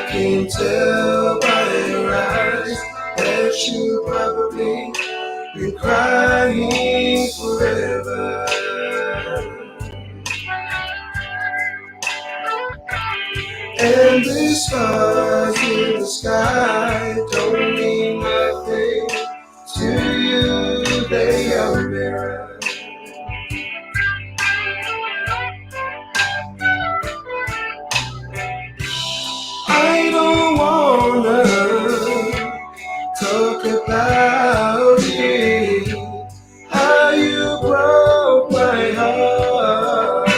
can tell by your eyes that you probably been crying forever. And the stars in the sky don't mean nothing to you, they are mirrors. I don't wanna talk about it, how you broke my heart.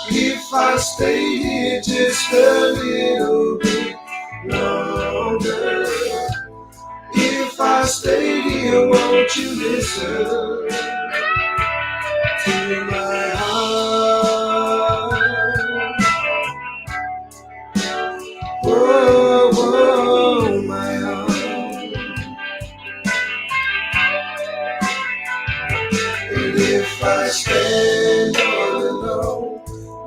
If I stayed here just a little bit longer, if I stayed here, won't you listen to my heart? Whoa, whoa, my heart. And if I stand all alone,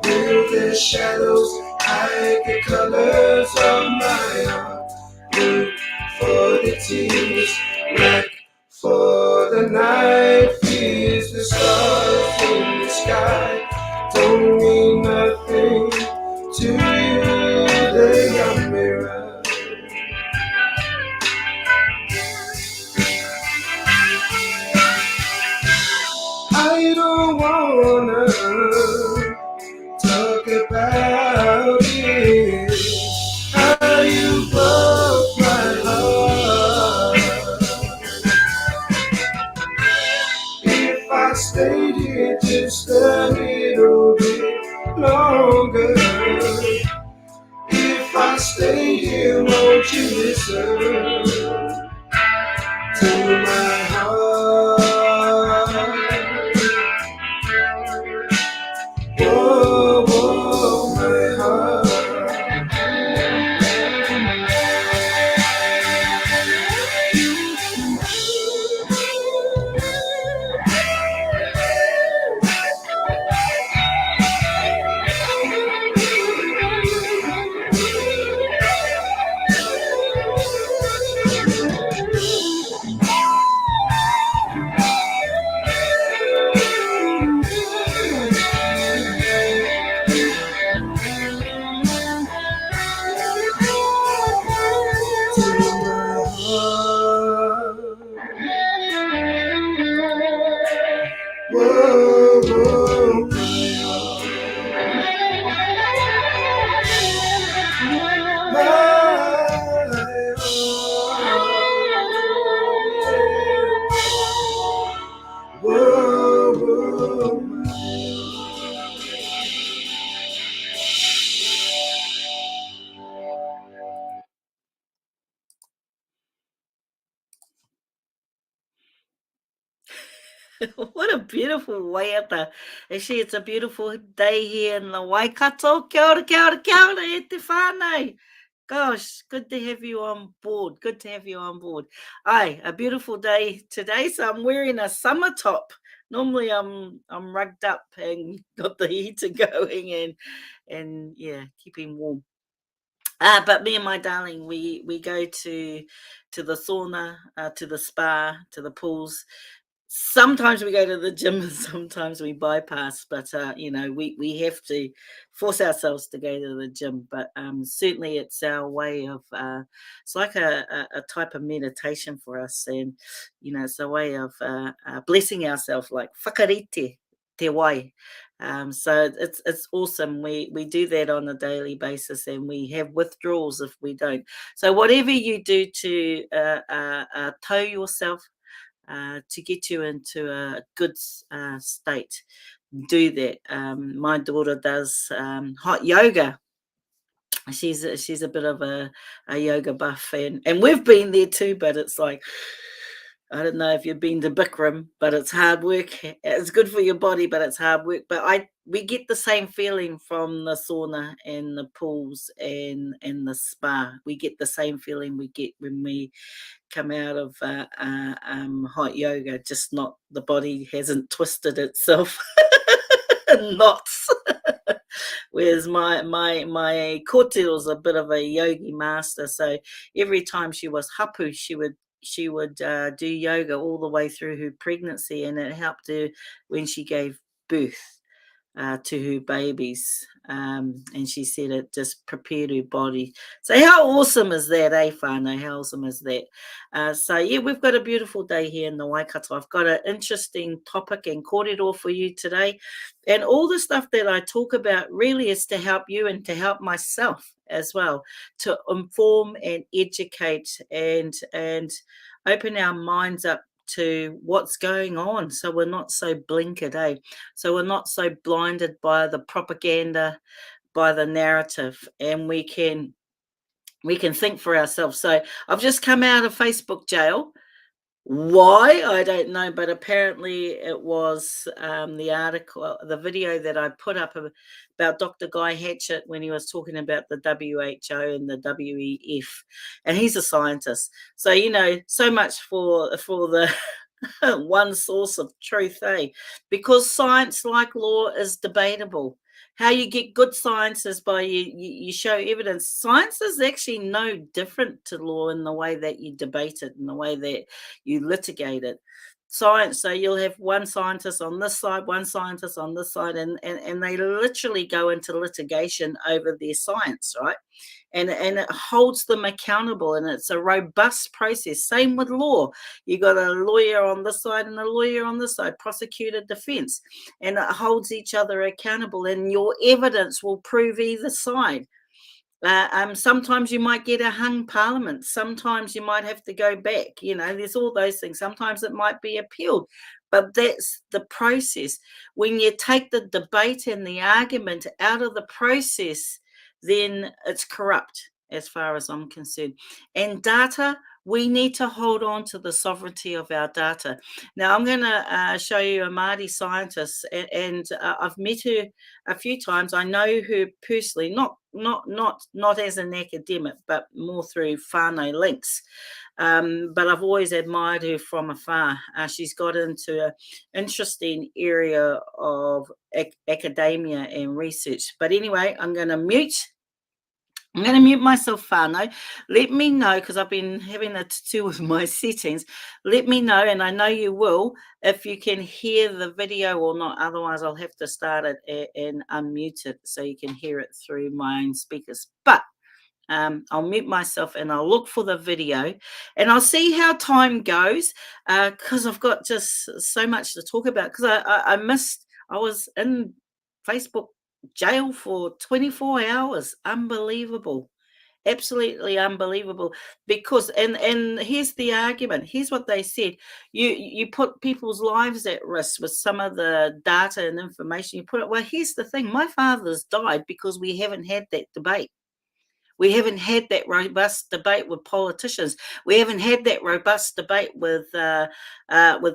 will the shadows hide the colors of my heart? Look for the tears, black for the night, fears the stars in the sky don't mean nothing to you, they are mirrors. I don't wanna talk about it, how you broke my heart. If I stayed here just a little bit longer, if I stay here, won't you listen to my heart? Whoa, whoa, my heart. Whoa, whoa, my heart. Whoa, whoa, my What a beautiful waiata. Actually, it's a beautiful day here in the Waikato. Kia ora, kia ora, kia ora, e te whānau. Gosh, good to have you on board. Good to have you on board. Aye, a beautiful day today. So I'm wearing a summer top. Normally I'm rugged up and got the heater going and yeah, keeping warm. But me and my darling, we go to the sauna, to the spa, to the pools. Sometimes we go to the gym and sometimes we bypass, but we have to force ourselves to go to the gym. But certainly it's our way of it's like a type of meditation for us, and it's a way of blessing ourselves, like whakarite te wai. So it's awesome. We do that on a daily basis, and we have withdrawals if we don't. So whatever you do to tow yourself to get you into a good state, do that. My daughter does hot yoga. She's a bit of a yoga buff, and we've been there too. But it's like, I don't know if you've been to Bikram, but it's hard work. It's good for your body, but it's hard work. But we get the same feeling from the sauna and the pools and the spa. We get the same feeling we get when we come out of hot yoga. Just not, the body hasn't twisted itself in knots. whereas my kōtiro was a bit of a yogi master. So every time she was hapu, she would do yoga all the way through her pregnancy, and it helped her when she gave birth to her babies. And she said it just prepared her body. So how awesome is that, eh, whānau? How awesome is that? So yeah, we've got a beautiful day here in the Waikato. I've got an interesting topic and kōrero for you today. And all the stuff that I talk about really is to help you and to help myself as well, to inform and educate and open our minds up to what's going on, so we're not so blinkered, eh? So we're not so blinded by the propaganda, by the narrative, and we can think for ourselves. So I've just come out of Facebook jail. Why? I don't know, but apparently it was the article, the video that I put up about Dr. Guy Hatchett when he was talking about the WHO and the WEF, and he's a scientist. So, so much for the one source of truth, eh? Because science, like law, is debatable. How you get good science is by you show evidence. Science is actually no different to law in the way that you debate it, in the way that you litigate it. Science, so you'll have one scientist on this side, one scientist on this side, and they literally go into litigation over their science, right? And it holds them accountable, and it's a robust process. Same with law. You got a lawyer on this side and a lawyer on this side, prosecutor, defense, and it holds each other accountable, and your evidence will prove either side. Sometimes you might get a hung parliament. Sometimes you might have to go back. There's all those things. Sometimes it might be appealed, but that's the process. When you take the debate and the argument out of the process, then it's corrupt as far as I'm concerned. And data, we need to hold on to the sovereignty of our data. Now, I'm going to show you a Māori scientist, and I've met her a few times. I know her personally, not as an academic, but more through whānau links. But I've always admired her from afar. She's got into an interesting area of academia and research. But anyway, I'm going to mute myself, whānau. Let me know, because I've been having a to-do with my settings. Let me know, and I know you will, if you can hear the video or not. Otherwise, I'll have to start it and unmute it so you can hear it through my own speakers. But I'll mute myself and I'll look for the video, and I'll see how time goes, because I've got just so much to talk about, because I was in Facebook jail for 24 hours. Unbelievable. Absolutely unbelievable. Because and here's the argument. Here's what they said. You put people's lives at risk with some of the data and information you put it. Well, here's the thing. My father's died because we haven't had that debate. We haven't had that robust debate with politicians. We haven't had that robust debate with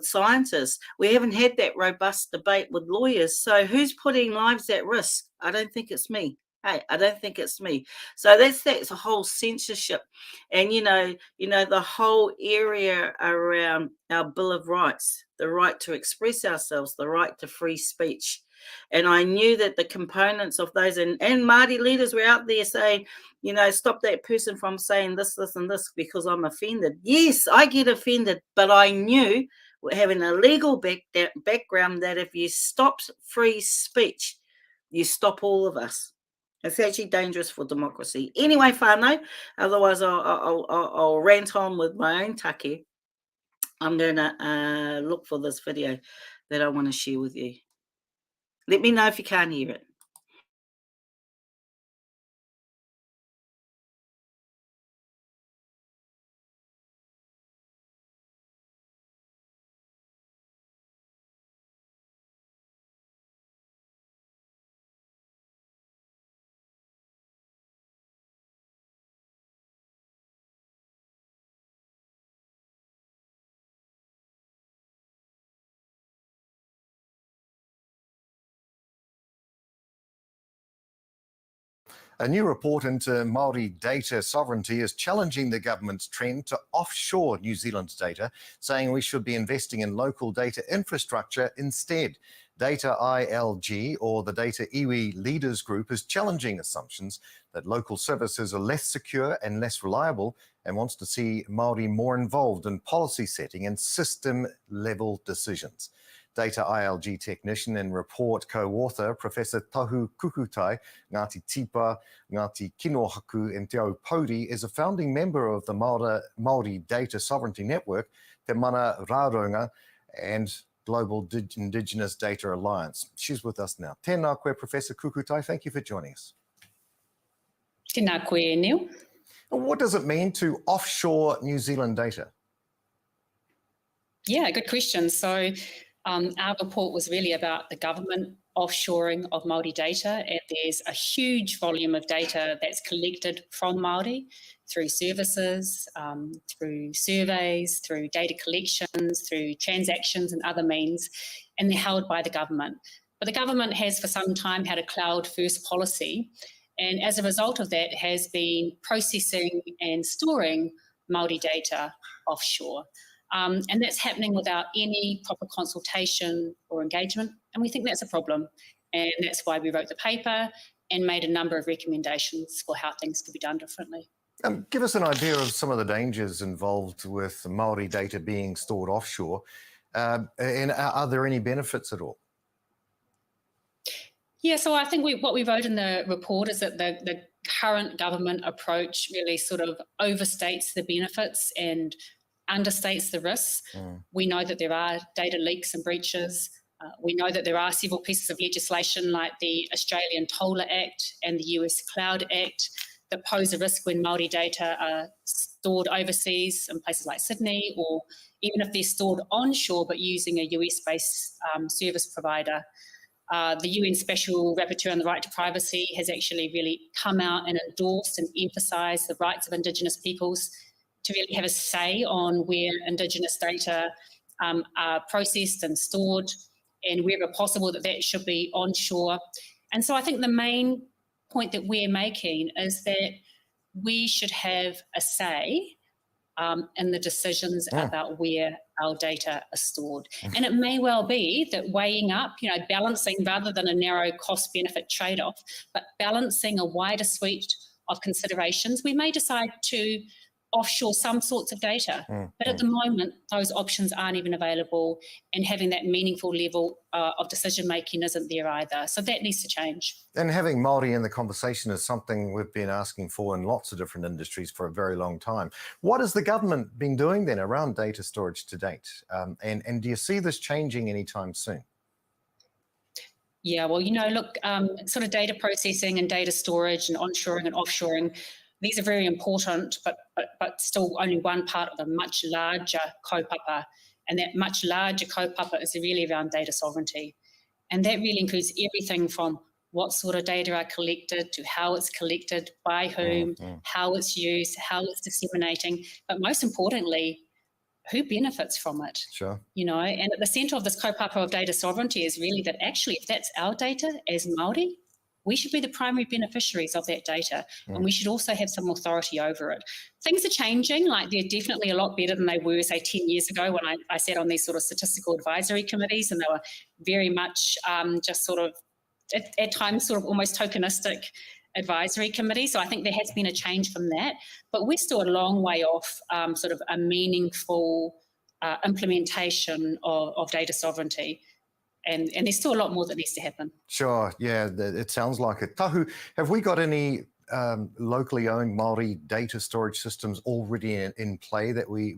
scientists. We haven't had that robust debate with lawyers. So who's putting lives at risk? I don't think it's me. Hey, I don't think it's me. So that's a whole censorship, and the whole area around our Bill of Rights, the right to express ourselves, the right to free speech. And I knew that the components of those, and Māori leaders were out there saying, stop that person from saying this, this, and this because I'm offended. Yes, I get offended, but I knew, having a legal background, that if you stop free speech, you stop all of us. It's actually dangerous for democracy. Anyway, whānau, otherwise I'll rant on with my own take. I'm going to look for this video that I want to share with you. Let me know if you can't hear it. A new report into Māori data sovereignty is challenging the government's trend to offshore New Zealand's data, saying we should be investing in local data infrastructure instead. Data ILG, or the Data Iwi Leaders Group, is challenging assumptions that local services are less secure and less reliable, and wants to see Māori more involved in policy setting and system-level decisions. Data ILG technician and report co-author, Professor Tahu Kukutai, Ngāti Tipa, Ngāti Kinohaku and Te Ao Pōuri, is a founding member of the Māori Data Sovereignty Network, Te Mana Rāronga, and Global Indigenous Data Alliance. She's with us now. Tēnā koe, Professor Kukutai. Thank you for joining us. Tēnā koe, Neil. What does it mean to offshore New Zealand data? Yeah, good question. So our report was really about the government offshoring of Māori data, and there's a huge volume of data that's collected from Māori through services, through surveys, through data collections, through transactions and other means, and they're held by the government. But the government has for some time had a cloud-first policy, and as a result of that has been processing and storing Māori data offshore. And that's happening without any proper consultation or engagement, and we think that's a problem. And that's why we wrote the paper and made a number of recommendations for how things could be done differently. Give us an idea of some of the dangers involved with Māori data being stored offshore, and are there any benefits at all? Yeah, so I think what we wrote in the report is that the current government approach really sort of overstates the benefits and understates the risks. We know that there are data leaks and breaches. We know that there are several pieces of legislation like the Australian Toller Act and the US Cloud Act that pose a risk when Māori data are stored overseas in places like Sydney, or even if they're stored onshore but using a US-based service provider. The UN Special Rapporteur on the Right to Privacy has actually really come out and endorsed and emphasised the rights of Indigenous peoples to really have a say on where Indigenous data are processed and stored, and wherever possible that should be onshore. And so I think the main point that we're making is that we should have a say in the decisions about where our data are stored. And it may well be that weighing up, balancing rather than a narrow cost-benefit trade-off, but balancing a wider suite of considerations, we may decide to offshore some sorts of data. But at the moment, those options aren't even available, and having that meaningful level of decision-making isn't there either. So that needs to change. And having Māori in the conversation is something we've been asking for in lots of different industries for a very long time. What has the government been doing then around data storage to date? And do you see this changing anytime soon? Yeah, well, look, sort of data processing and data storage and onshoring and offshoring, these are very important, but still only one part of a much larger kaupapa. And that much larger kaupapa is really around data sovereignty. And that really includes everything from what sort of data are collected to how it's collected, by whom, how it's used, how it's disseminating, but most importantly, who benefits from it. Sure. And at the centre of this kaupapa of data sovereignty is really that actually if that's our data as Māori, we should be the primary beneficiaries of that data, and we should also have some authority over it. Things are changing, like they're definitely a lot better than they were, say, 10 years ago when I sat on these sort of statistical advisory committees, and they were very much just sort of, at times, sort of almost tokenistic advisory committees. So I think there has been a change from that, but we're still a long way off sort of a meaningful implementation of data sovereignty. And there's still a lot more that needs to happen. Sure, yeah, it sounds like it. Tahu, have we got any locally owned Māori data storage systems already in play that we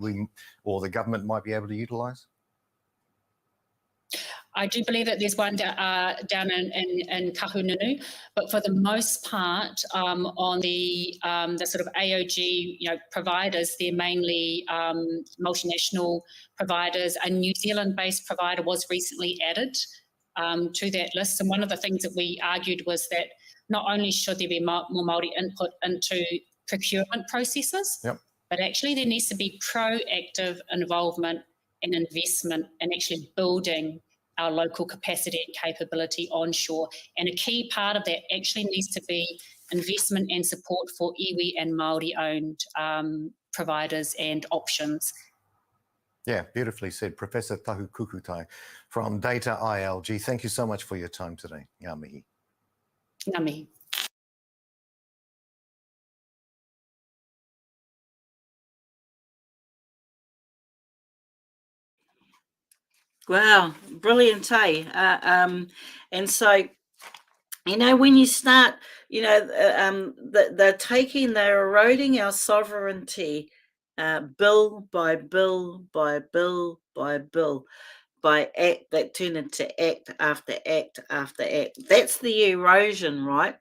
or the government might be able to utilise? I do believe that there's one down in Kahununu, but for the most part, on the sort of AOG providers, they're mainly multinational providers. A New Zealand-based provider was recently added to that list, and one of the things that we argued was that not only should there be more Māori input into procurement processes, but actually there needs to be proactive involvement and investment in actually building our local capacity and capability onshore. And a key part of that actually needs to be investment and support for iwi and Māori-owned providers and options. Yeah, beautifully said. Professor Tahu Kukutai from Data ILG. Thank you so much for your time today. Ngā mihi. Ngā mihi. Wow, brilliant, eh? And so, when you start, they're eroding our sovereignty, bill by bill by bill by bill, by act that turn into act after act after act. That's the erosion, right?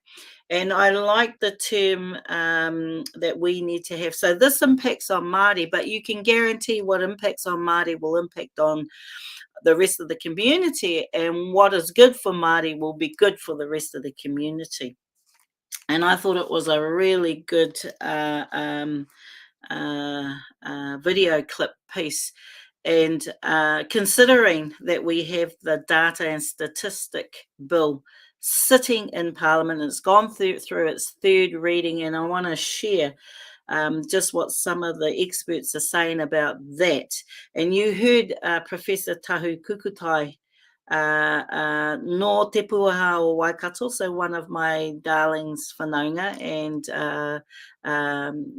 And I like the term that we need to have. So this impacts on Māori, but you can guarantee what impacts on Māori will impact on the rest of the community, and what is good for Māori will be good for the rest of the community. And I thought it was a really good video clip piece. And considering that we have the data and statistic bill sitting in Parliament, it's gone through its third reading, and I want to share just what some of the experts are saying about that. And you heard Professor Tahu Kukutai no Te Puaha o Waikato, so one of my darlings, whanaunga, and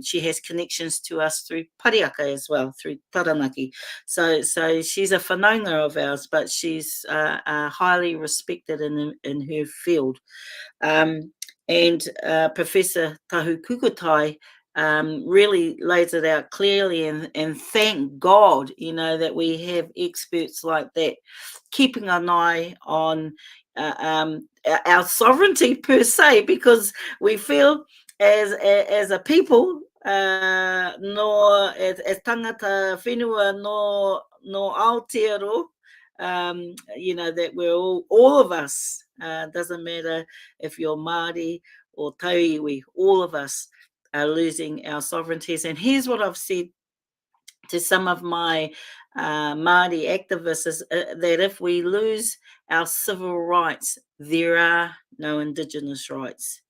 she has connections to us through Pariaka as well, through Taranaki. So she's a whanaunga of ours, but she's highly respected in her field. And Professor Tahu Kukutai really lays it out clearly, and thank God, that we have experts like that keeping an eye on our sovereignty per se, because we feel as a people, no as tangata whenua no Aotearoa, that we're all of us, doesn't matter if you're Māori or Tauiwi, all of us are losing our sovereignties. And here's what I've said to some of my Māori activists, is that if we lose our civil rights, there are no Indigenous rights.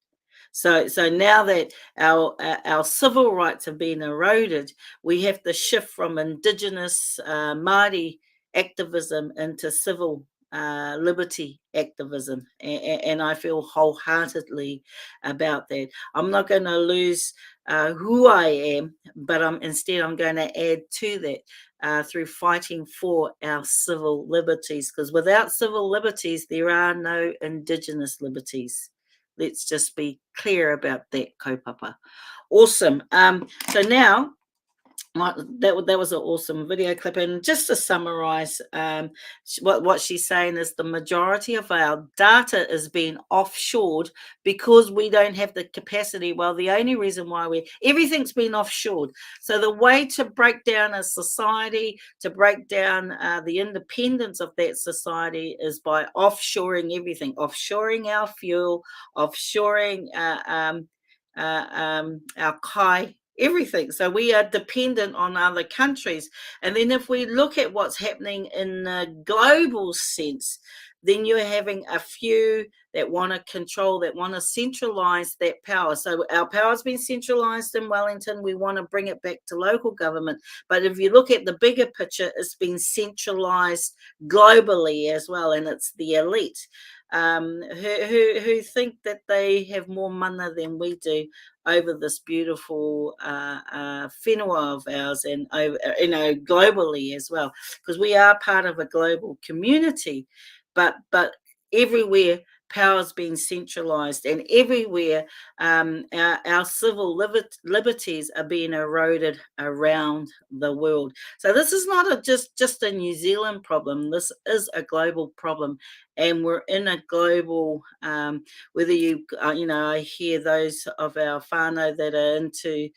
So now that our civil rights have been eroded, we have to shift from Indigenous Māori activism into civil liberty activism, and I feel wholeheartedly about that. I'm not going to lose who I am, but instead I'm going to add to that through fighting for our civil liberties, because without civil liberties, there are no Indigenous liberties. Let's just be clear about that, kaupapa. Awesome. So now, that was an awesome video clip. And just to summarize, what she's saying is the majority of our data is being offshored because we don't have the capacity. Well, the only reason why everything's been offshored. So the way to break down a society, to break down the independence of that society, is by offshoring everything, offshoring our fuel, offshoring our kai, everything. So we are dependent on other countries. And then if we look at what's happening in a global sense, then you're having a few that want to control, that want to centralize that power. So our power's been centralized in Wellington. We want to bring it back to local government. But if you look at the bigger picture, it's been centralized globally as well. And it's the elite who think that they have more mana than we do over this beautiful whenua of ours, and over, globally as well, because we are part of a global community. But everywhere power's been centralized, and everywhere our civil liberties are being eroded around the world. So this is not just a New Zealand problem. This is a global problem, and we're in a global, whether I hear those of our whānau that are into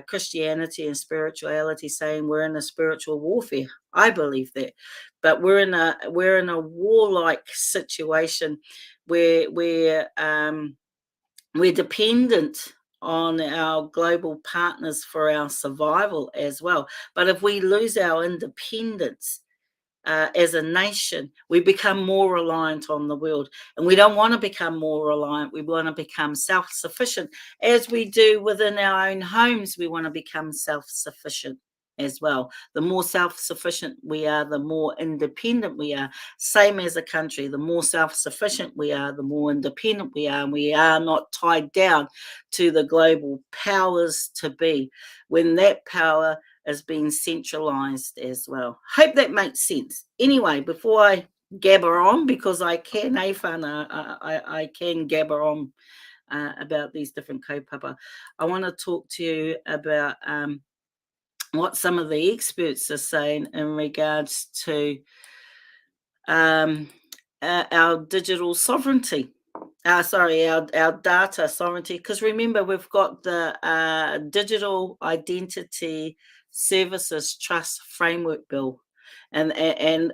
Christianity and spirituality saying we're in a spiritual warfare. I believe that, but we're in a warlike situation where we're dependent on our global partners for our survival as well. But if we lose our independence as a nation, we become more reliant on the world. And we don't want to become more reliant. We want to become self-sufficient. As we do within our own homes, we want to become self-sufficient. as well. The more self-sufficient we are, the more independent we are. Same as a country, the more self-sufficient we are, the more independent we are, and we are not tied down to the global powers to be, when that power is being centralized as well. Hope that makes sense. Anyway, before I gabber on, because I can, whānau, I can gabber on about these different kaupapa, I want to talk to you about what some of the experts are saying in regards to our digital sovereignty. Our data sovereignty. Because remember, we've got the Digital Identity Services Trust Framework Bill, and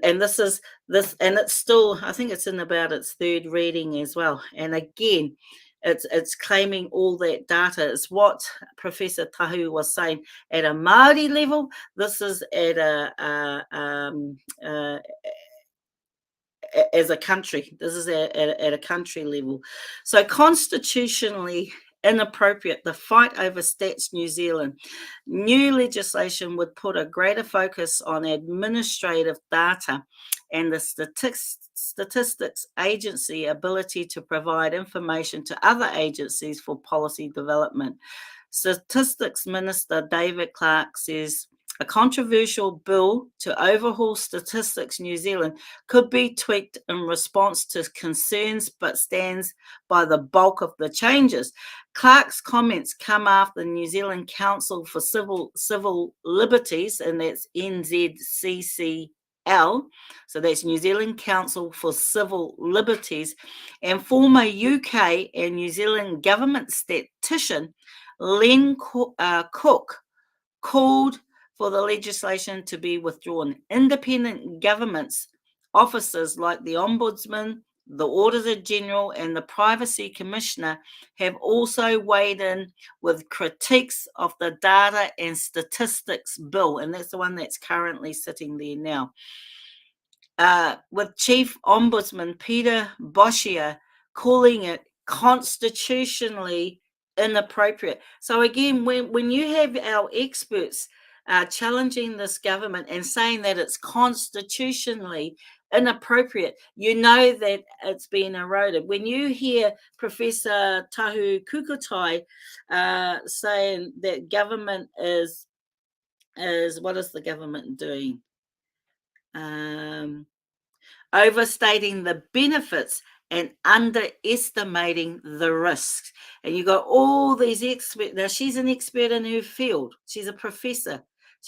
this is this, and it's still, I think it's in about its third reading as well. And again, it's claiming all that data. It's what Professor Tahu was saying at a Māori level. This is at as a country. This is at a country level. So constitutionally inappropriate, the fight over Stats New Zealand. New legislation would put a greater focus on administrative data and the statistics agency ability to provide information to other agencies for policy development. Statistics Minister David Clark says a controversial bill to overhaul Statistics New Zealand could be tweaked in response to concerns, but stands by the bulk of the changes. Clark's comments come after the New Zealand Council for Civil Liberties, and that's NZCCL, so that's New Zealand Council for Civil Liberties, and former UK and New Zealand government statistician Len Cook called for the legislation to be withdrawn. Independent governments, officers like the Ombudsman, the Auditor General, and the Privacy Commissioner have also weighed in with critiques of the Data and Statistics Bill, and that's the one that's currently sitting there now. With Chief Ombudsman Peter Boshier calling it constitutionally inappropriate. So again, when you have our experts challenging this government and saying that it's constitutionally inappropriate, you know that it's been eroded. When you hear Professor Tahu Kukutai saying that government is what is the government doing? Overstating the benefits and underestimating the risks. And you got all these experts. Now, she's an expert in her field. She's a professor.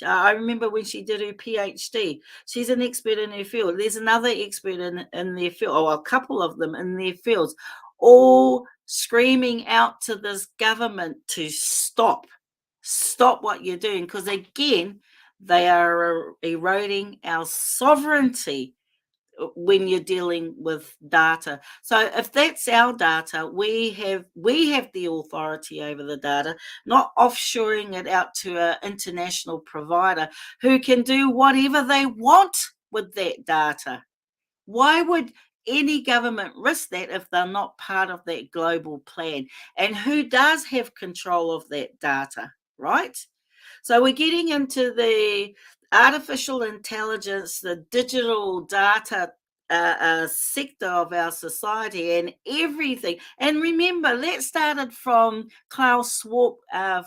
I remember when she did her PhD. She's an expert in her field. There's another expert in their field, or a couple of them in their fields, all screaming out to this government to stop what you're doing. Because again, they are eroding our sovereignty when you're dealing with data. So if that's our data, we have the authority over the data, not offshoring it out to an international provider who can do whatever they want with that data. Why would any government risk that if they're not part of that global plan? And who does have control of that data, right? So we're getting into the artificial intelligence, the digital data sector of our society and everything. And remember, that started from Klaus Schwab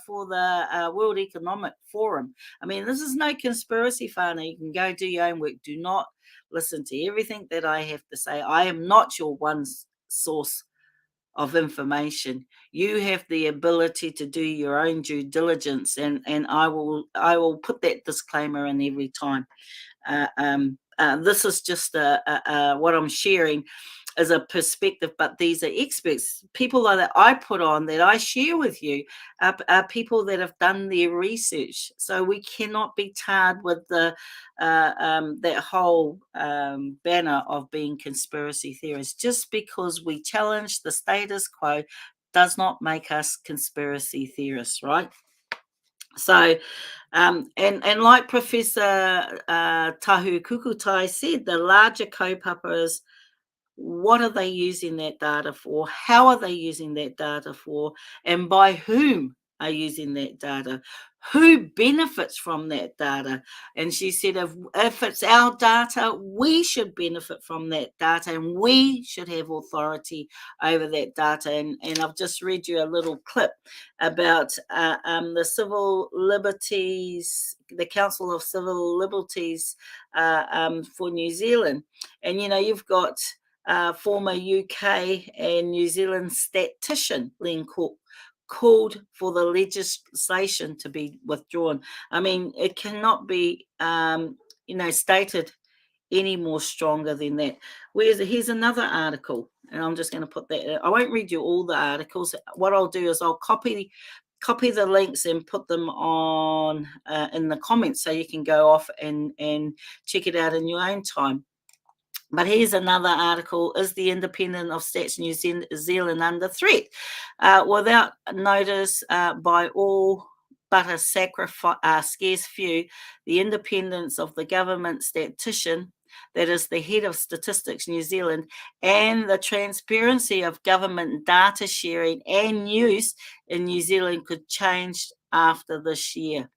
for the World Economic Forum. I mean, this is no conspiracy, whānau. You can go do your own work. Do not listen to everything that I have to say. I am not your one source of information. You have the ability to do your own due diligence, and I will put that disclaimer in every time. This is just what I'm sharing as a perspective, but these are experts. People that I put on, that I share with you, are people that have done their research. So we cannot be tarred with that whole banner of being conspiracy theorists. Just because we challenge the status quo does not make us conspiracy theorists, right? So, and like Professor Tahu Kukutai said, the larger kaupapas, what are they using that data for? How are they using that data for? And by whom are using that data? Who benefits from that data? And she said, if it's our data, we should benefit from that data, and we should have authority over that data. And I've just read you a little clip about the Civil Liberties, the Council of Civil Liberties for New Zealand. And, you've got former UK and New Zealand statistician Len Cook called for the legislation to be withdrawn. I mean, it cannot be, stated any more stronger than that. Here's another article, and I'm just going to put that. I won't read you all the articles. What I'll do is I'll copy the links and put them on in the comments, so you can go off and check it out in your own time. But here's another article: Is the independence of Stats New Zealand under threat? Without notice by all but a scarce few, the independence of the government statistician, that is the head of Statistics New Zealand, and the transparency of government data sharing and use in New Zealand could change after this year.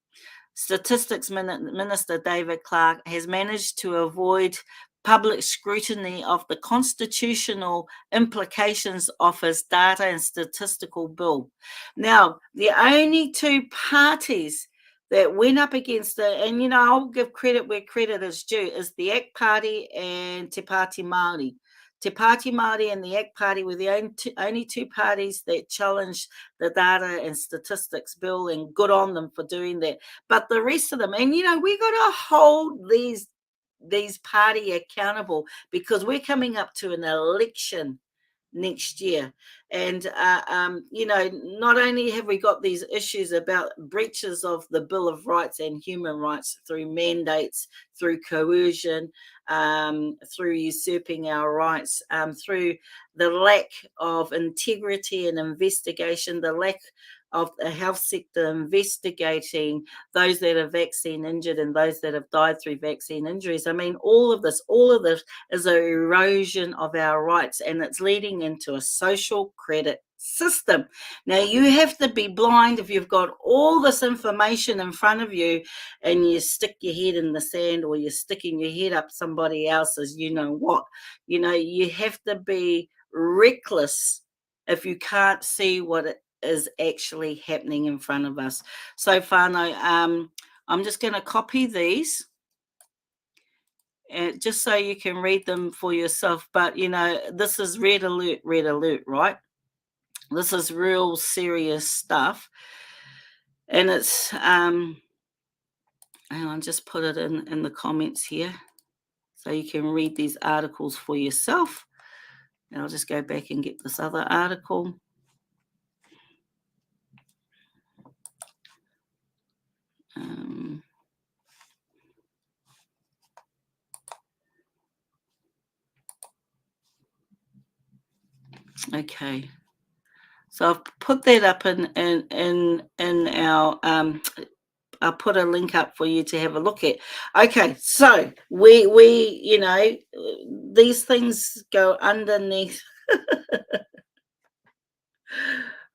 Statistics Minister David Clark has managed to avoid public scrutiny of the constitutional implications of his data and statistical bill. Now, the only two parties that went up against it, and I'll give credit where credit is due, is the ACT Party and Te Pāti Māori. Te Pāti Māori and the ACT Party were the only two parties that challenged the data and statistics bill, and good on them for doing that. But the rest of them, and we got to hold these party accountable, because we're coming up to an election next year. And not only have we got these issues about breaches of the Bill of Rights and human rights through mandates, through coercion, through usurping our rights, through the lack of integrity and investigation, the lack of the health sector investigating those that are vaccine injured and those that have died through vaccine injuries. I mean, all of this is an erosion of our rights, and it's leading into a social credit system. Now, you have to be blind if you've got all this information in front of you and you stick your head in the sand, or you're sticking your head up somebody else's what. You have to be reckless if you can't see what it is actually happening in front of us. So whānau, I'm just going to copy these just so you can read them for yourself. But this is red alert, right? This is real serious stuff, and it's and I'll just put it in the comments here so you can read these articles for yourself. And I'll just go back and get this other article. Okay, so I've put that up in our I'll put a link up for you to have a look at. Okay, so we these things go underneath.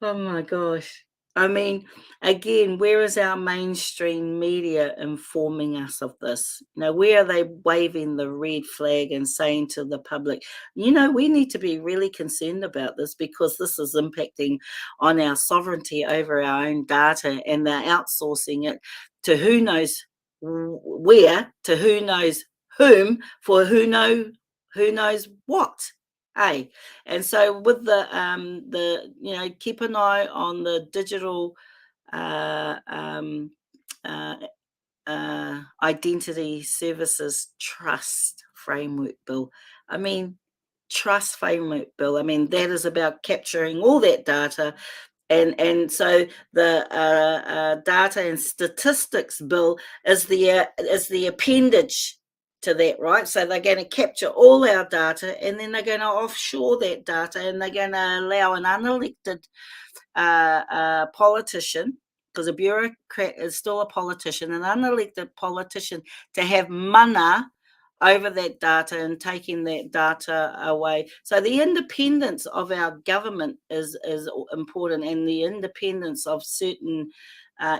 Oh my gosh. I mean, again, where is our mainstream media informing us of this? Where are they waving the red flag and saying to the public, we need to be really concerned about this, because this is impacting on our sovereignty over our own data, and they're outsourcing it to who knows where, to who knows whom, for who knows what. Hey, and so with the keep an eye on the digital identity services trust framework bill. I mean, trust framework bill. I mean, that is about capturing all that data. And so the data and statistics bill is the appendage to that, right? So they're going to capture all our data, and then they're going to offshore that data, and they're going to allow an unelected politician, because a bureaucrat is still a politician, an unelected politician, to have mana over that data and taking that data away. So the independence of our government is important, and the independence of certain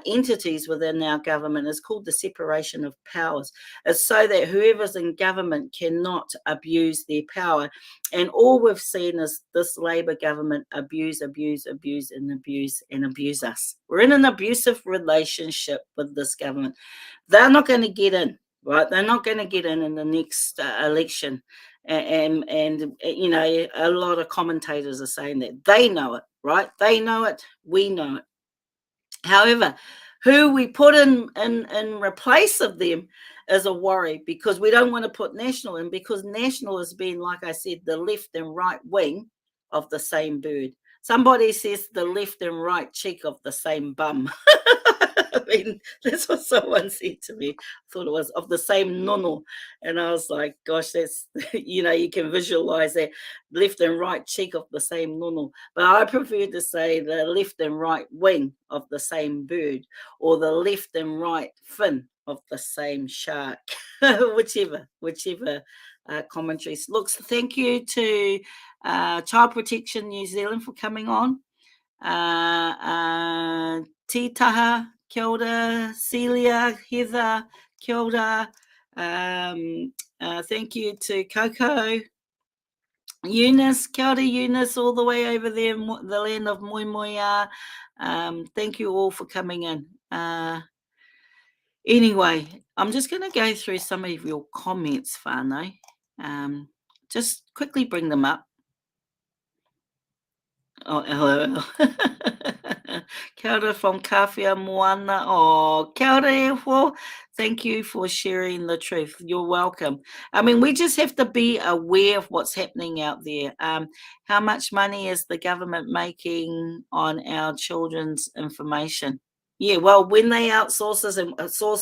entities within our government is called the separation of powers. It's so that whoever's in government cannot abuse their power. And all we've seen is this Labor government abuse us. We're in an abusive relationship with this government. They're not going to get in, right? They're not going to get in the next election. And you know, a lot of commentators are saying that. They know it, right? They know it. We know it. However, who we put in replace of them is a worry, because we don't want to put National in, because National has been, like I said, the left and right wing of the same bird. Somebody says the left and right cheek of the same bum. I mean, that's what someone said to me. I thought it was of the same nono. And I was like, gosh, that's, you know, you can visualize that left and right cheek of the same nono. But I prefer to say the left and right wing of the same bird, or the left and right fin of the same shark, whichever commentaries. Looks, thank you to Child Protection New Zealand for coming on. Titaha, kia ora, Celia, Heather, kia ora. Thank you to Coco. Eunice, kia ora Eunice, all the way over there in the land of Moimoia. Thank you all for coming in. Anyway, I'm just going to go through some of your comments, whānau. Just quickly bring them up. Oh, hello. Kia ora from Kawhia Moana. Oh, kia ora e ho. Thank you for sharing the truth. You're welcome. I mean, we just have to be aware of what's happening out there. How much money is the government making on our children's information? Yeah, well, when they outsource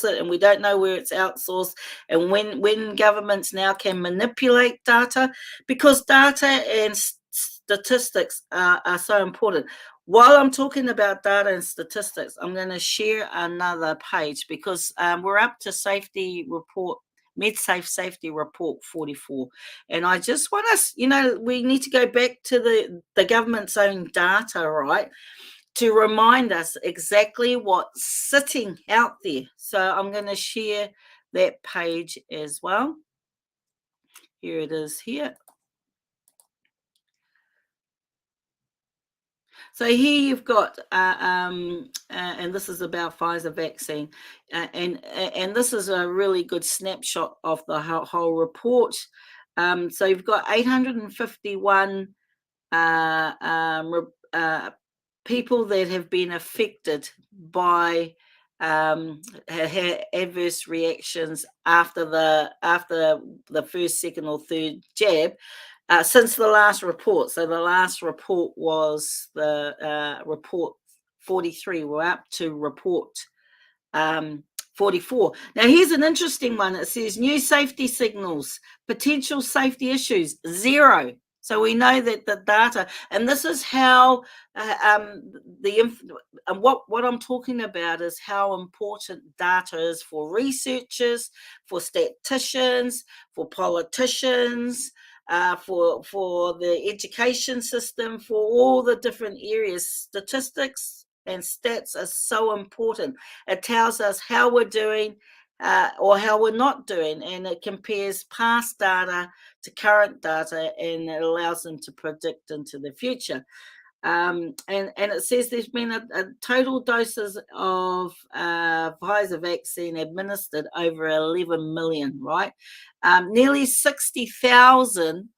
it and we don't know where it's outsourced, and when governments now can manipulate data, because data and statistics are so important. While I'm talking about data and statistics, I'm going to share another page, because we're up to safety report, MedSafe Safety Report 44. And I just want us, you know, we need to go back to the government's own data, right, to remind us exactly what's sitting out there. So I'm going to share that page as well. Here it is here. So here you've got, and this is about Pfizer vaccine, and this is a really good snapshot of the whole report. So you've got 851 people that have been affected by adverse reactions after the first, second, or third jab. Since the last report. So the last report was the report 43. We're up to report 44. Now here's an interesting one. It says new safety signals, potential safety issues, 0. So we know that the data, and this is how what I'm talking about is how important data is for researchers, for statisticians, for politicians, for the education system, for all the different areas. Statistics and stats are so important. It tells us how we're doing or how we're not doing, and it compares past data to current data, and it allows them to predict into the future. And it says there's been a total doses of Pfizer vaccine administered over 11 million, right? Nearly 60,000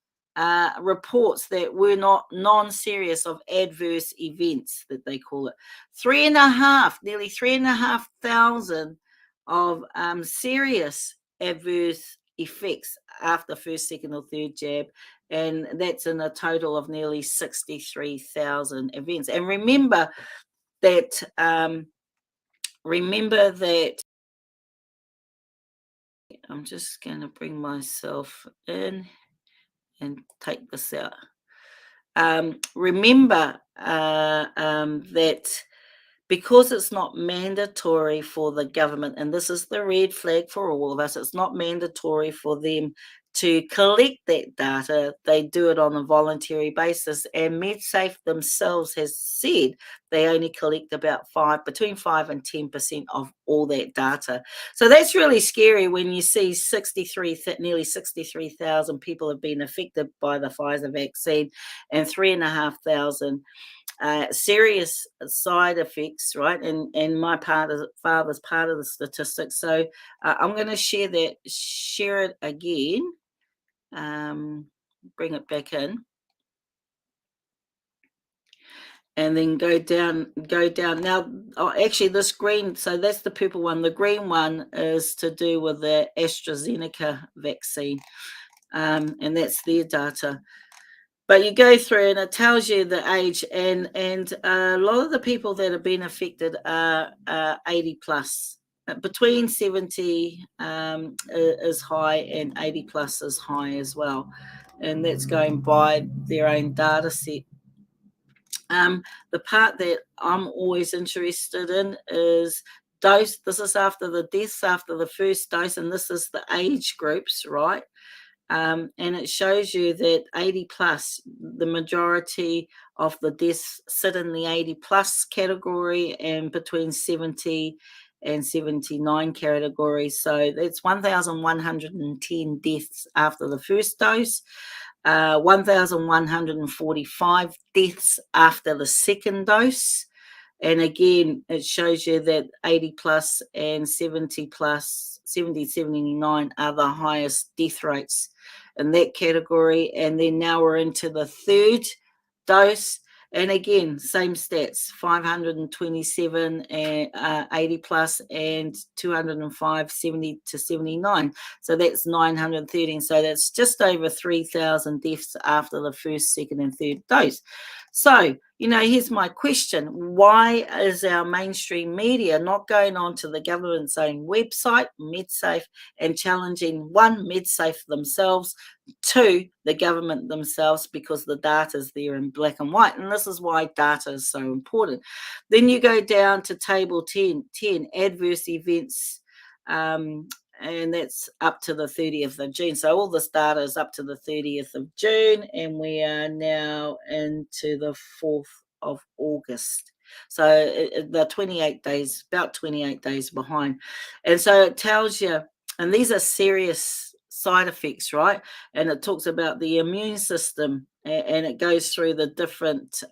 reports that were not non-serious of adverse events, that they call it. Nearly 3,500 of serious adverse effects after first, second, or third jab, and that's in a total of nearly 63,000 events. And remember that I'm just going to bring myself in and take this out. Remember that because it's not mandatory for the government, and this is the red flag for all of us, it's not mandatory for them to collect that data. They do it on a voluntary basis, and MedSafe themselves has said they only collect about between 5 and 10% of all that data. So that's really scary when you see nearly 63,000 people have been affected by the Pfizer vaccine, and 3,500 serious side effects, right? And my father's part of the statistics. So I'm going to share it again. Bring it back in. And then go down. Now, actually, this green, so that's the purple one. The green one is to do with the AstraZeneca vaccine, and that's their data. But you go through and it tells you the age, and a lot of the people that have been affected are 80 plus. Between 70 is high and 80 plus is high as well. And that's going by their own data set. The part that I'm always interested in is dose. This is after the deaths after the first dose, and this is the age groups, right? And it shows you that 80 plus, the majority of the deaths sit in the 80 plus category, and between 70 and 79 categories. So that's 1,110 deaths after the first dose, 1,145 deaths after the second dose. And again, it shows you that 80 plus and 70 plus, 70, 79 are the highest death rates in that category. And then now we're into the third dose. And again, same stats, 527 and 80 plus and 205, 70 to 79. So that's 913. So that's just over 3,000 deaths after the first, second, and third dose. So, here's my question. Why is our mainstream media not going on to the government's own website, MedSafe, and challenging, one, MedSafe themselves, two, the government themselves, because the data is there in black and white. And this is why data is so important. Then you go down to table 10, adverse events, and that's up to the 30th of June. So all this data is up to the 30th of June, and we are now into the 4th of August. So the 28 days, about 28 days behind. And so it tells you, and these are serious side effects, right? And it talks about the immune system, and it goes through the different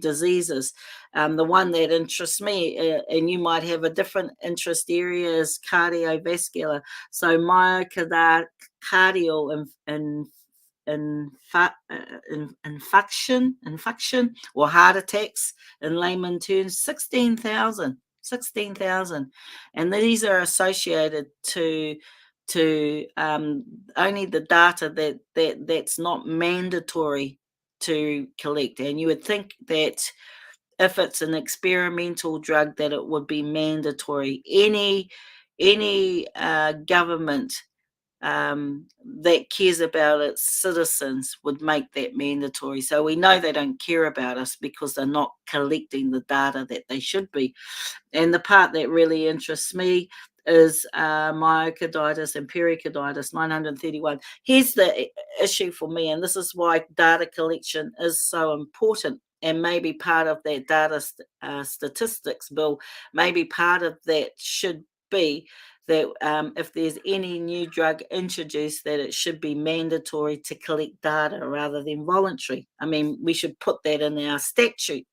diseases. The one that interests me, and you might have a different interest area, is cardiovascular. So myocardial infection or heart attacks in layman terms, 16,000. And these are associated to only the data that's not mandatory to collect. And you would think that if it's an experimental drug, that it would be mandatory. Any government that cares about its citizens would make that mandatory. So we know they don't care about us because they're not collecting the data that they should be. And the part that really interests me is myocarditis and pericarditis, 931. Here's the issue for me, and this is why data collection is so important. And maybe part of that data statistics bill, maybe part of that should be that if there's any new drug introduced, that it should be mandatory to collect data rather than voluntary. I mean, we should put that in our statute.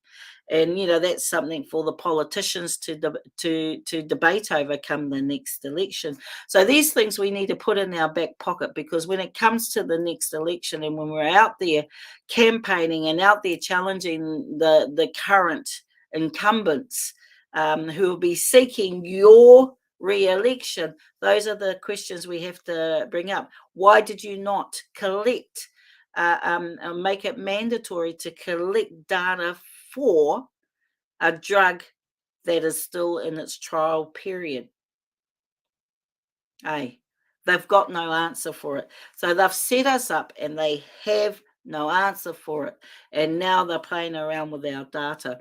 And that's something for the politicians to debate over come the next election. So these things we need to put in our back pocket, because when it comes to the next election, and when we're out there campaigning and out there challenging the current incumbents who will be seeking your re-election, those are the questions we have to bring up. Why did you not collect, make it mandatory to collect data for a drug that is still in its trial period? They've got no answer for it. So they've set us up and they have no answer for it. And now they're playing around with our data.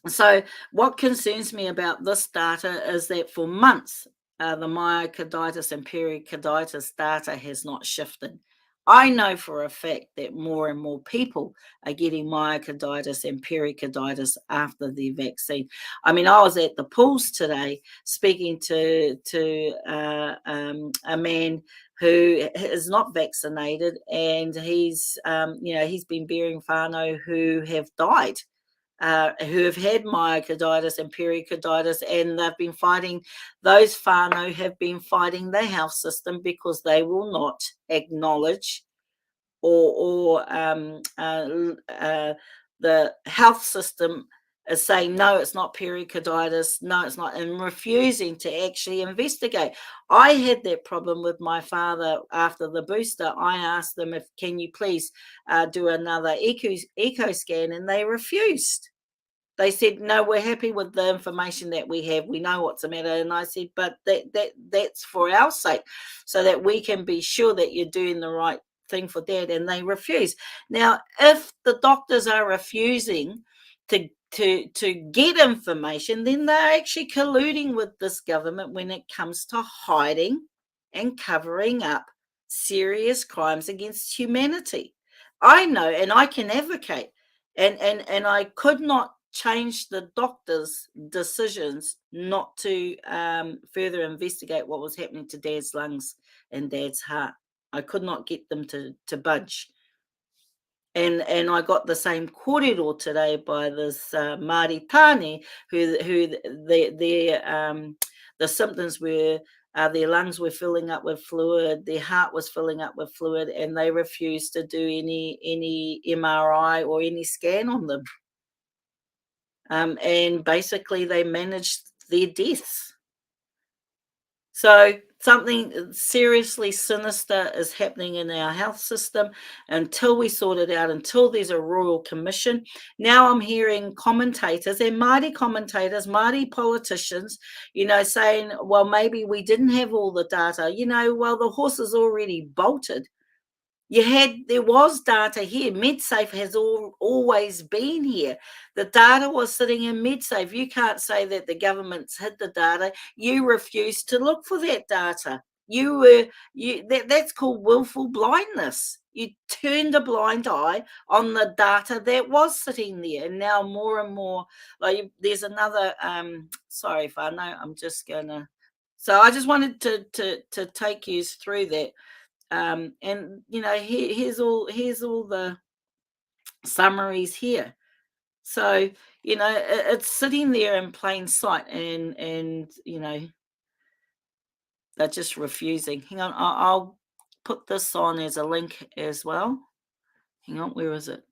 So what concerns me about this data is that for months, the myocarditis and pericarditis data has not shifted. I know for a fact that more and more people are getting myocarditis and pericarditis after the vaccine. I mean, I was at the pools today speaking to a man who is not vaccinated, and he's he's been bearing whānau who have died. Who have had myocarditis and pericarditis, and they've been fighting, those whānau have been fighting the health system because they will not acknowledge or the health system is saying, no, it's not pericarditis, no, it's not, and refusing to actually investigate. I had that problem with my father after the booster. I asked them, if can you please do another echo scan, and they refused. They said, no, we're happy with the information that we have. We know what's the matter. And I said, but that's for our sake, so that we can be sure that you're doing the right thing for Dad. And they refuse. Now, if the doctors are refusing to get information, then they're actually colluding with this government when it comes to hiding and covering up serious crimes against humanity. I know, and I can advocate, and I could not change the doctor's decisions not to further investigate what was happening to Dad's lungs and Dad's heart. I could not get them to budge. And I got the same kōrero today by this Māori tāne who the symptoms were their lungs were filling up with fluid, their heart was filling up with fluid, and they refused to do any MRI or any scan on them. And basically they managed their deaths. So something seriously sinister is happening in our health system until we sort it out, until there's a royal commission. Now I'm hearing commentators and Māori commentators, Māori politicians, saying, well, maybe we didn't have all the data. Well, the horse is already bolted. There was data here. MedSafe has always been here. The data was sitting in MedSafe. You can't say that the government's hid the data. You refused to look for that data. That's called willful blindness. You turned a blind eye on the data that was sitting there. And now more and more, there's another, sorry, whānau, I'm just gonna, so I just wanted to take you through that. And here's all the summaries here. So it's sitting there in plain sight, and they're just refusing. Hang on, I'll put this on as a link as well. Hang on, where is it?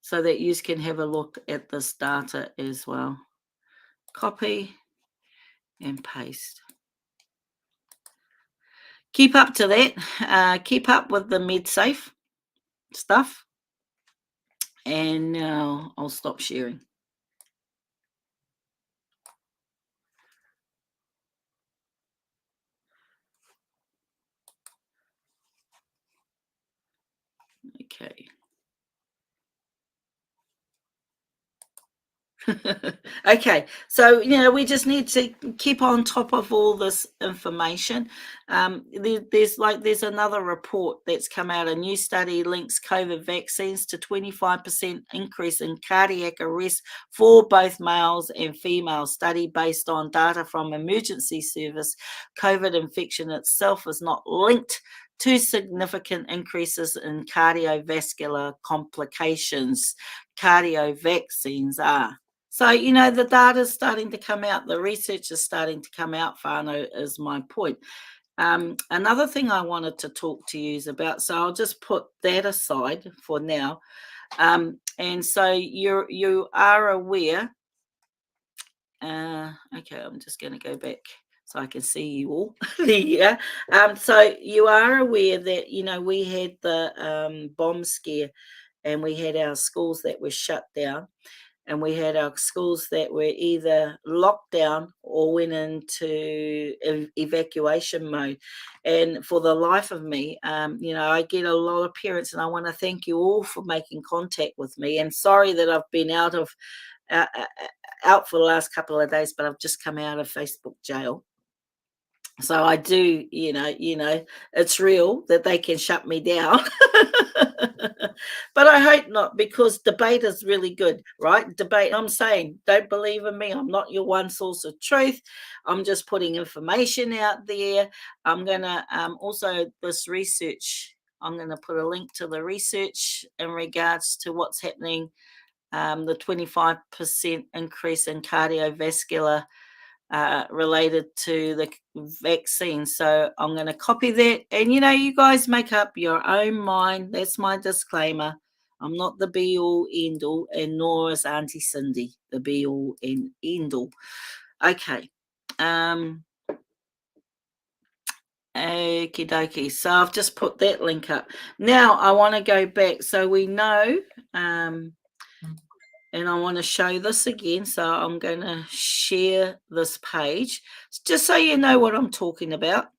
So that you can have a look at this data as well. Copy and paste. Keep up to that. Keep up with the MedSafe stuff. And now I'll stop sharing. Okay. Okay, so we just need to keep on top of all this information. There's another report that's come out. A new study links COVID vaccines to 25% increase in cardiac arrest for both males and females. Study based on data from emergency service. COVID infection itself is not linked to significant increases in cardiovascular complications. Cardio vaccines are. So, the data is starting to come out. The research is starting to come out, whānau, is my point. Another thing I wanted to talk to you is about, so I'll just put that aside for now. And so you are aware. Okay, I'm just going to go back so I can see you all. Yeah. So you are aware that, we had the bomb scare, and we had our schools that were shut down. And we had our schools that were either locked down or went into evacuation mode. And for the life of me, I get a lot of parents, and I want to thank you all for making contact with me. And sorry that I've been out of out for the last couple of days, but I've just come out of Facebook jail. So I do, it's real that they can shut me down. But I hope not, because debate is really good, right? Debate. I'm saying, don't believe in me. I'm not your one source of truth. I'm just putting information out there. I'm going to also this research, I'm going to put a link to the research in regards to what's happening, the 25% increase in cardiovascular related to the vaccine. So I'm going to copy that. And, you guys make up your own mind. That's my disclaimer. I'm not the be-all, end-all, and nor is Auntie Cindy the be-all and end-all. Okay. Okie dokie. So I've just put that link up. Now I want to go back. So we know... and I want to show this again. So I'm going to share this page just so you know what I'm talking about.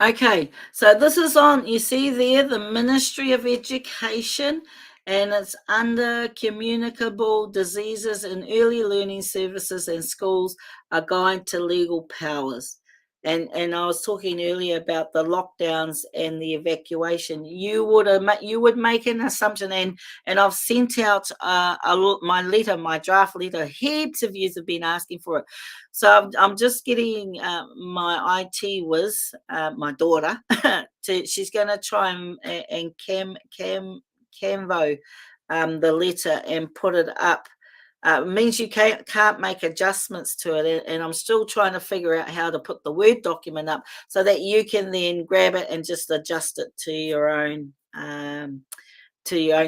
Okay, so this is on, you see there, the Ministry of Education, and it's under Communicable Diseases in Early Learning Services and Schools, a guide to legal powers. And I was talking earlier about the lockdowns and the evacuation. You would make an assumption, and I've sent out my letter, my draft letter. Heaps of you have been asking for it. So I'm just getting my IT whiz, my daughter, she's going to try and Canvo the letter and put it up. It means you can't make adjustments to it, and I'm still trying to figure out how to put the Word document up so that you can then grab it and just adjust it to your own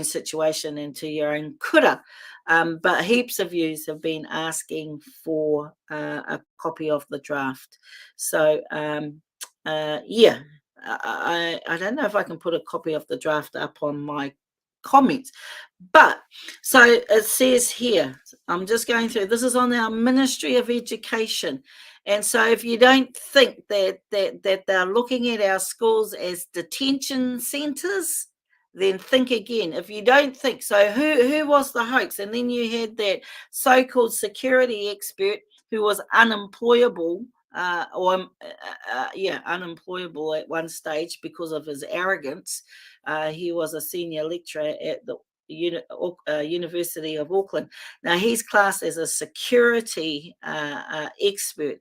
situation and to your own kura. But heaps of yous have been asking for a copy of the draft. So yeah, I don't know if I can put a copy of the draft up on my comments. But so it says here, I'm just going through, this is on our Ministry of Education. And so if you don't think that they're looking at our schools as detention centres, then think again. If you don't think so, who was the hoax? And then you had that so-called security expert who was unemployable, unemployable at one stage because of his arrogance. He was a senior lecturer at the University of Auckland. Now he's classed as a security expert,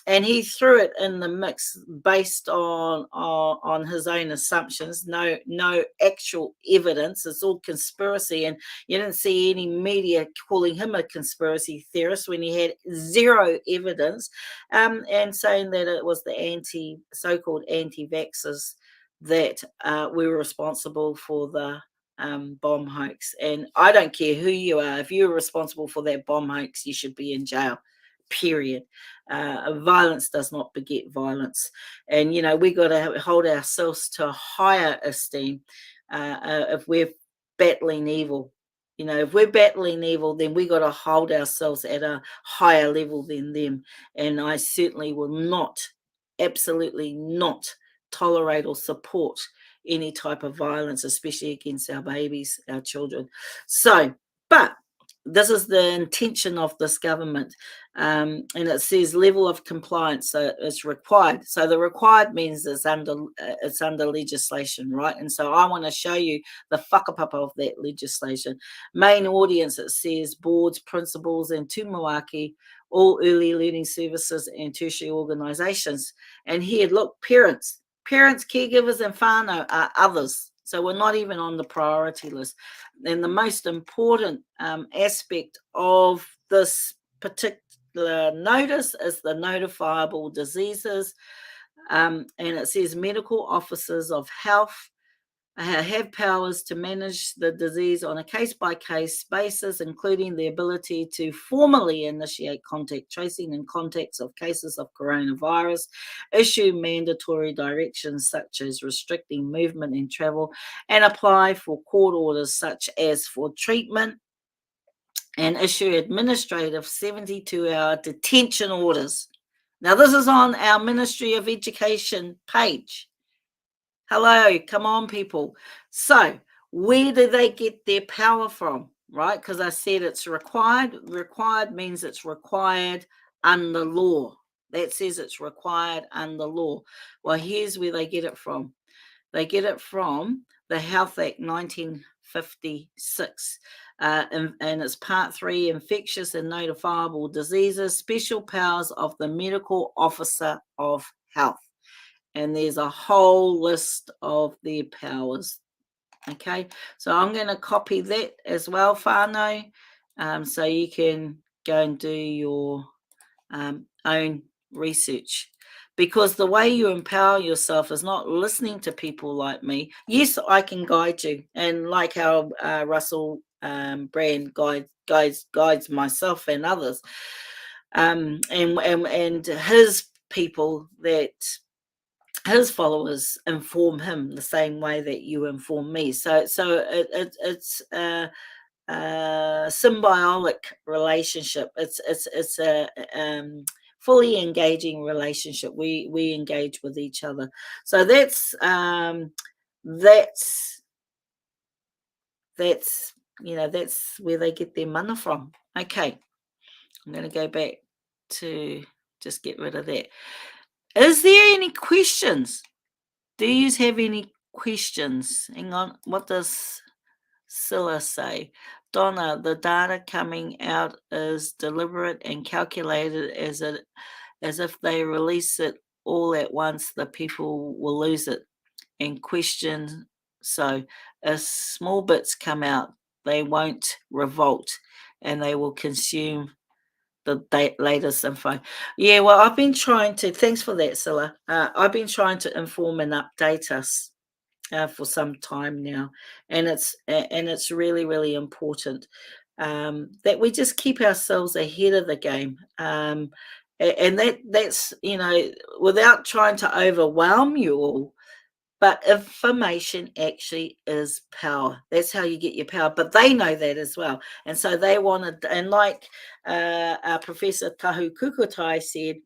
and he threw it in the mix based on his own assumptions. No actual evidence. It's all conspiracy, and you didn't see any media calling him a conspiracy theorist when he had zero evidence, and saying that it was the so-called anti-vaxxers that were responsible for the bomb hoax. And I don't care who you are. If you're responsible for that bomb hoax, you should be in jail, period. Violence does not beget violence. And, we got to hold ourselves to a higher esteem if we're battling evil. If we're battling evil, then we got to hold ourselves at a higher level than them. And I certainly will not, absolutely not, tolerate or support any type of violence, especially against our babies, our children. So, but this is the intention of this government, and it says level of compliance, so it's required. So the required means it's under legislation, right? And so I want to show you the whakapapa of that legislation. Main audience, it says boards, principals, and tūmauaki, all early learning services and tertiary organisations. And here, look, parents, caregivers, and whānau are others. So we're not even on the priority list. And the most important aspect of this particular notice is the notifiable diseases. And it says medical officers of health have powers to manage the disease on a case-by-case basis, including the ability to formally initiate contact tracing in context of cases of coronavirus, issue mandatory directions such as restricting movement and travel, and apply for court orders such as for treatment and issue administrative 72-hour detention orders. Now, this is on our Ministry of Education page. Hello, come on, people. So, where do they get their power from, right? Because I said it's required. Required means it's required under law. That says it's required under law. Well, here's where they get it from. They get it from the Health Act 1956, and it's Part 3, Infectious and Notifiable Diseases, Special Powers of the Medical Officer of Health. And there's a whole list of their powers. Okay, so I'm going to copy that as well, whānau, so you can go and do your own research. Because the way you empower yourself is not listening to people like me. Yes, I can guide you, and like how Russell Brand guides myself and others, and his people, that his followers inform him the same way that you inform me. So it's a symbiotic relationship. It's a fully engaging relationship. We engage with each other. So that's that's where they get their mana from. Okay, I'm going to go back to just get rid of that. Is there any questions? Do you have any questions? Hang on, what does Scylla say? Donna, the data coming out is deliberate and calculated as if they release it all at once, the people will lose it. And question, so as small bits come out, they won't revolt and they will consume the latest info. Yeah, well, I've been trying to, thanks for that, Scylla. I've been trying to inform and update us for some time now, and it's really, really important that we just keep ourselves ahead of the game, and that's without trying to overwhelm you all. But information actually is power. That's how you get your power. But they know that as well. And so they wanted, and like Professor Tahu Kukutai said,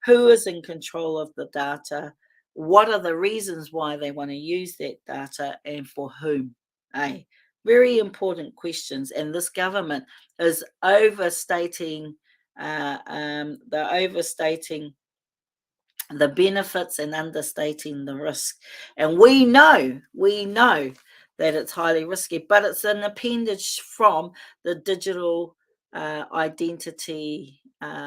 who is in control of the data? What are the reasons why they want to use that data, and for whom? Very important questions. And this government is overstating, the benefits and understating the risk. And we know that it's highly risky, but it's an appendage from the digital identity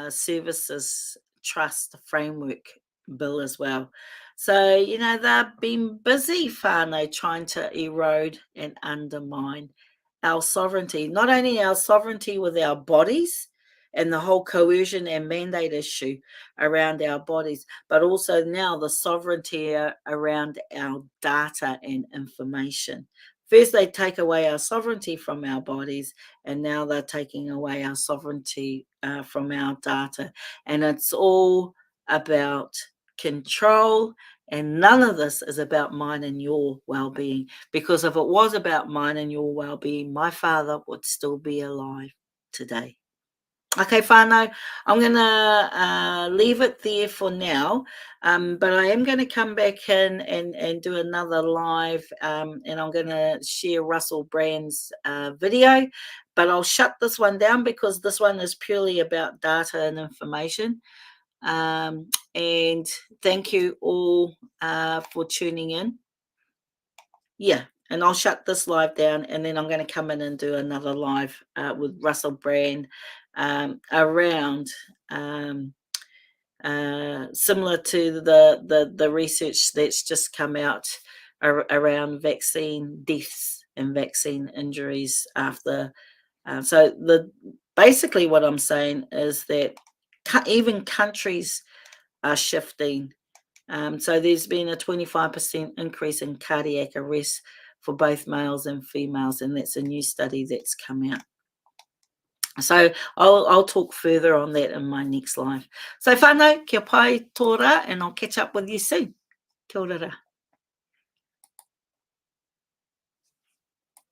services trust framework bill as well. So, they've been busy, whānau, trying to erode and undermine our sovereignty, not only our sovereignty with our bodies and the whole coercion and mandate issue around our bodies, but also now the sovereignty around our data and information. First, they take away our sovereignty from our bodies, and now they're taking away our sovereignty from our data. And it's all about control, and none of this is about mine and your well-being, because if it was about mine and your well-being, my father would still be alive today. Okay, whānau, I'm going to leave it there for now, but I am going to come back in and do another live, and I'm going to share Russell Brand's video, but I'll shut this one down because this one is purely about data and information. And thank you all for tuning in. Yeah, and I'll shut this live down, and then I'm going to come in and do another live with Russell Brand around similar to the research that's just come out around vaccine deaths and vaccine injuries after. So basically what I'm saying is that even countries are shifting. So there's been a 25% increase in cardiac arrest for both males and females, and that's a new study that's come out. So I'll talk further on that in my next live. So whānau, kia pai tō rā, and I'll catch up with you soon. Kia ora.